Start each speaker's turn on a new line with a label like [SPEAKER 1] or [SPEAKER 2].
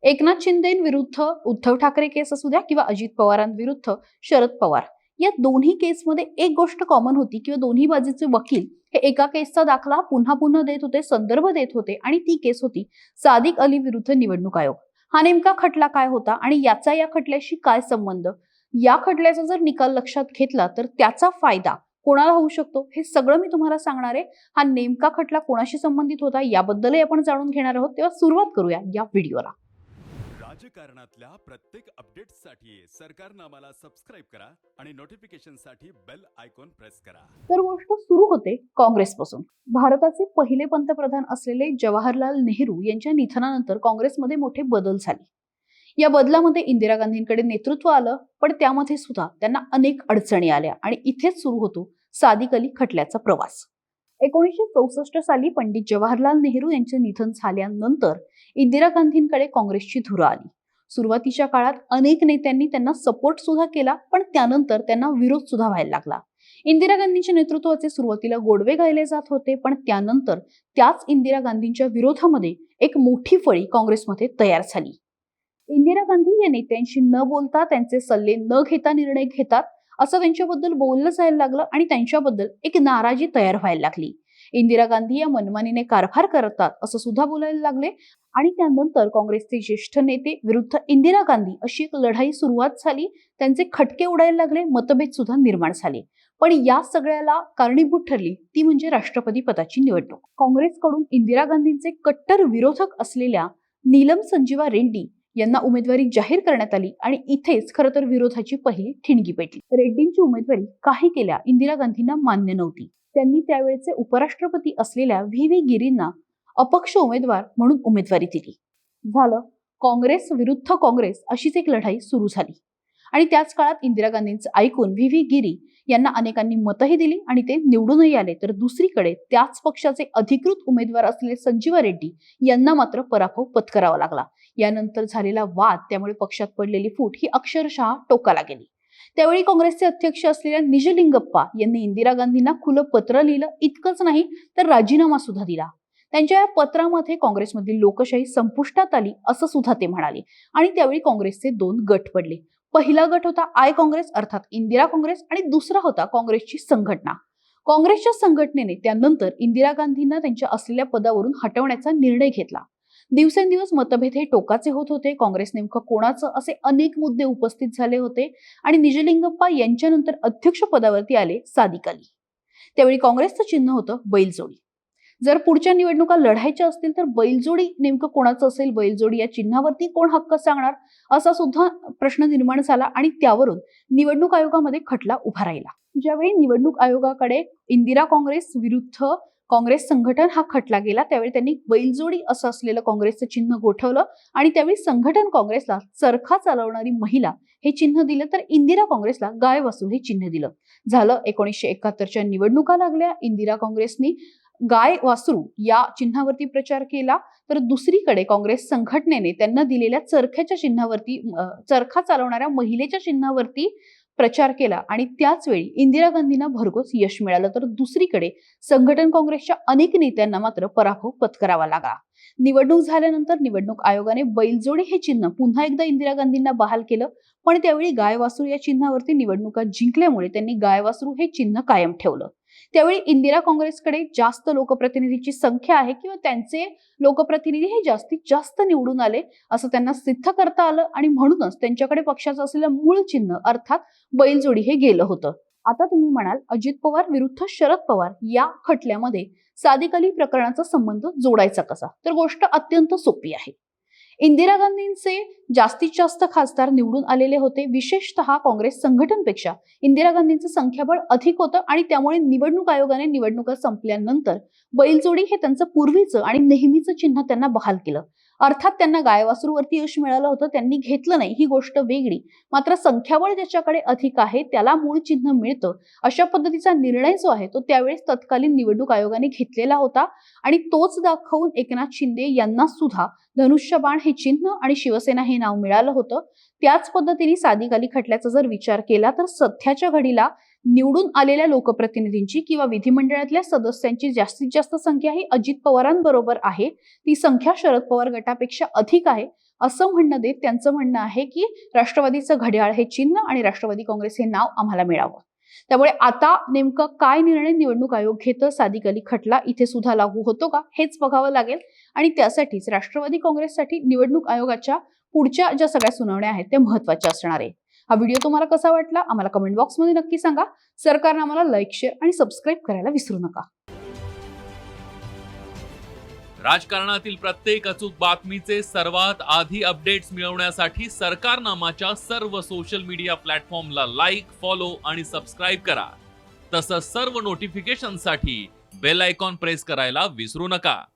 [SPEAKER 1] एकनाथ शिंदेविरुद्ध उद्धव ठाकरे केस असू द्या किंवा अजित पवारांविरुद्ध शरद पवार, या दोन्ही केसमध्ये एक गोष्ट कॉमन होती किंवा दोन्ही बाजूचे वकील हे एका केसचा दाखला पुन्हा पुन्हा देत होते, संदर्भ देत होते आणि ती केस होती सादिक अली विरुद्ध निवडणूक आयोग. हा नेमका खटला काय होता आणि याचा या खटल्याशी काय संबंध? या खटल्याचा जर निकाल लक्षात घेतला तर त्याचा फायदा कोणाला होऊ शकतो हे सगळं मी तुम्हाला सांगणार आहे. हा नेमका खटला कोणाशी संबंधित होता याबद्दलही आपण जाणून घेणार आहोत. तेव्हा सुरुवात करूया या व्हिडिओला.
[SPEAKER 2] राजकारणातल्या प्रत्येक अपडेट्ससाठी सरकारनामाला सबस्क्राइब करा आणि नोटिफिकेशनसाठी बेल आयकॉन प्रेस करा.
[SPEAKER 1] तर गोष्ट सुरू होते काँग्रेसपासून. भारताचे पहिले पंतप्रधान असलेले जवाहरलाल नेहरू यांच्या निधनानंतर काँग्रेसमध्ये मोठे बदल झाले. या बदलामध्ये इंदिरा गांधींकडे नेतृत्व आलं, पण त्यामध्ये सुद्धा त्यांना अनेक अडचणी आल्या आणि इथेच सुरू होतो सादिक अली खटल्याचा प्रवास. 1964 साली पंडित जवाहरलाल नेहरू यांचे निधन झाल्यानंतर इंदिरा गांधींकडे काँग्रेसची धुरा आली. सुरुवातीच्या काळात अनेक नेत्यांनी त्यांना सपोर्ट सुद्धा केला, पण त्यानंतर त्यांना विरोध सुद्धा व्हायला लागला. इंदिरा गांधींच्या नेतृत्वाचे सुरुवातीला गोडवे गायले जात होते, पण त्यानंतर त्याच इंदिरा गांधींच्या विरोधामध्ये एक मोठी फळी काँग्रेसमध्ये तयार झाली. इंदिरा गांधी या नेत्यांशी न बोलता, त्यांचे सल्ले न घेता निर्णय घेतात असं त्यांच्याबद्दल बोललं जायला लागलं आणि त्यांच्याबद्दल एक नाराजी तयार व्हायला लागली. इंदिरा गांधी या मनमानीने कारभार करतात असं सुद्धा बोलायला लागले आणि त्यानंतर काँग्रेसचे ज्येष्ठ नेते विरुद्ध इंदिरा गांधी अशी एक लढाई सुरुवात झाली. त्यांचे खटके उडायला लागले, मतभेद सुद्धा निर्माण झाले. पण या सगळ्याला कारणीभूत ठरली ती म्हणजे राष्ट्रपती पदाची निवडणूक. काँग्रेसकडून इंदिरा गांधींचे कट्टर विरोधक असलेल्या नीलम संजीवा रेड्डी यांना उमेदवारी जाहीर करण्यात आली आणि इथेच खरं तर विरोधाची पहिली ठिणगी पेटली. रेड्डींची उमेदवारी काही केल्या इंदिरा गांधींना मान्य नव्हती. त्यांनी त्यावेळेचे उपराष्ट्रपती असलेल्या व्ही गिरींना अपक्ष उमेदवार म्हणून उमेदवारी दिली. झालं काँग्रेस विरुद्ध काँग्रेस अशीच एक लढाई सुरू झाली आणि त्याच काळात इंदिरा गांधींचं ऐकून व्ही गिरी यांना अनेकांनी मतही दिली आणि ते निवडूनही आले. तर दुसरीकडे त्याच पक्षाचे अधिकृत उमेदवार असलेले संजीवा रेड्डी यांना मात्र पराभव पत्करावा लागला. यानंतर झालेला वाद, त्यामुळे पक्षात पडलेली फूट ही अक्षरशः टोकाला गेली. त्यावेळी काँग्रेसचे अध्यक्ष असलेल्या निजलिंगप्पा यांनी इंदिरा गांधींना खुलं पत्र लिहिलं. इतकंच नाही तर राजीनामा सुद्धा दिला. त्यांच्या या पत्रामध्ये काँग्रेसमधील लोकशाही संपुष्टात आली असं सुद्धा ते म्हणाले आणि त्यावेळी काँग्रेसचे दोन गट पडले. पहिला गट होता आय काँग्रेस अर्थात इंदिरा काँग्रेस आणि दुसरा होता काँग्रेसची संघटना. काँग्रेसच्या संघटनेने त्यानंतर इंदिरा गांधींना त्यांच्या असलेल्या पदावरून हटवण्याचा निर्णय घेतला. दिवसेंदिवस मतभेद हे टोकाचे होत होते. काँग्रेस नेमकं कोणाचं असे अनेक मुद्दे उपस्थित झाले होते आणि निजलिंगप्पा यांच्यानंतर अध्यक्ष पदावरती आले सादिक अली. त्यावेळी काँग्रेसचं चिन्ह होतं बैलजोडी. जर पुढच्या निवडणुका लढायच्या असतील तर बैलजोडी नेमकं कोणाचं असेल, बैलजोडी या चिन्हावरती कोण हक्क सांगणार असा सुद्धा प्रश्न निर्माण झाला आणि त्यावरून निवडणूक आयोगामध्ये खटला उभा राहिला. ज्यावेळी निवडणूक आयोगाकडे इंदिरा काँग्रेस विरुद्ध काँग्रेस संघटन हा खटला गेला, त्यावेळी त्यांनी बैलजोडी असं असलेलं काँग्रेसचं चिन्ह गोठवलं आणि त्यावेळी संघटन काँग्रेसला चरखा चालवणारी महिला हे चिन्ह दिलं, तर इंदिरा काँग्रेसला गाय वासरू हे चिन्ह दिलं. झालं 1971च्या निवडणुका लागल्या. इंदिरा काँग्रेसनी गाय वासरू या चिन्हावरती प्रचार केला, तर दुसरीकडे काँग्रेस संघटनेने त्यांना दिलेल्या चरख्याच्या चिन्हावरती, चरखा चालवणाऱ्या महिलेच्या चिन्हावरती प्रचार केला आणि त्याच वेळी इंदिरा गांधींना भरघोस यश मिळालं. तर दुसरीकडे संघटन काँग्रेसच्या अनेक नेत्यांना मात्र पराभव पत्करावा लागला. निवडणूक झाल्यानंतर निवडणूक आयोगाने बैलजोडी हे चिन्ह पुन्हा एकदा इंदिरा गांधींना बहाल केलं, पण त्यावेळी गाय वासरू या चिन्हावरती निवडणुका जिंकल्यामुळे त्यांनी गाय वासरू हे चिन्ह कायम ठेवलं. त्यावेळी इंदिरा काँग्रेसकडे जास्त लोकप्रतिनिधीची संख्या आहे किंवा त्यांचे लोकप्रतिनिधी हे जास्तीत जास्त निवडून आले असं त्यांना सिद्ध करता आलं आणि म्हणूनच त्यांच्याकडे पक्षाचं असलेलं मूळ चिन्ह अर्थात बैलजोडी हे गेलं होतं. आता तुम्ही म्हणाल अजित पवार विरुद्ध शरद पवार या खटल्यामध्ये सादिक अली प्रकरणाचा संबंध जोडायचा कसा? तर गोष्ट अत्यंत सोपी आहे. इंदिरा गांधींचे जास्तीत जास्त खासदार निवडून आलेले होते. विशेषतः काँग्रेस संघटनपेक्षा इंदिरा गांधींचं संख्याबळ अधिक होतं आणि त्यामुळे निवडणूक आयोगाने निवडणुका संपल्यानंतर बैलजोडी हे त्यांचं पूर्वीचं आणि नेहमीचं चिन्ह त्यांना बहाल केलं. अर्थात त्यांना गायवासरूवरती यश मिळालं होतं, त्यांनी घेतलं नाही ही गोष्ट वेगळी, मात्र संख्याबळ ज्याच्याकडे अधिक आहे त्याला मूळ चिन्ह मिळतं अशा पद्धतीचा निर्णय जो आहे तो त्यावेळेस तत्कालीन निवडणूक आयोगाने घेतलेला होता आणि तोच दाखवून एकनाथ शिंदे यांना सुद्धा धनुष्यबाण हे चिन्ह आणि शिवसेना हे नाव मिळालं होतं. त्याच पद्धतीने सादिक अली खटल्याचा जर विचार केला तर सध्याच्या घडीला निवडून आलेल्या लोकप्रतिनिधींची किंवा विधिमंडळातल्या सदस्यांची जास्तीत जास्त संख्या ही अजित पवारांबरोबर आहे. ती संख्या शरद पवार गटापेक्षा अधिक आहे. असं म्हणणं देत त्यांचं म्हणणं आहे की राष्ट्रवादीचं घड्याळ हे चिन्ह आणि राष्ट्रवादी काँग्रेस हे नाव आम्हाला मिळावं. त्यामुळे आता नेमकं काय निर्णय निवडणूक आयोग घेतं, सादिक अली खटला इथे सुद्धा लागू होतो का, हेच बघावं लागेल. आणि त्यासाठीच राष्ट्रवादी काँग्रेससाठी निवडणूक आयोगाच्या पुढच्या ज्या सगळ्या सुनावण्या आहेत त्या महत्त्वाच्या असणार आहे. हा व्हिडिओ तुम्हाला कसा वाटला आम्हाला कमेंट बॉक्समध्ये नक्की सांगा. सरकारनं आम्हाला लाईक, शेअर आणि सबस्क्राईब करायला विसरू नका.
[SPEAKER 3] राजकारणातील प्रत्येक अचूक बातमीचे सर्वात आधी अपडेट्स मिळवण्यासाठी सरकारनामाच्या सर्व सोशल मीडिया प्लॅटफॉर्मला लाईक, फॉलो आणि सबस्क्राईब करा. तसंच सर्व नोटिफिकेशनसाठी बेल आयकॉन प्रेस करायला विसरू नका.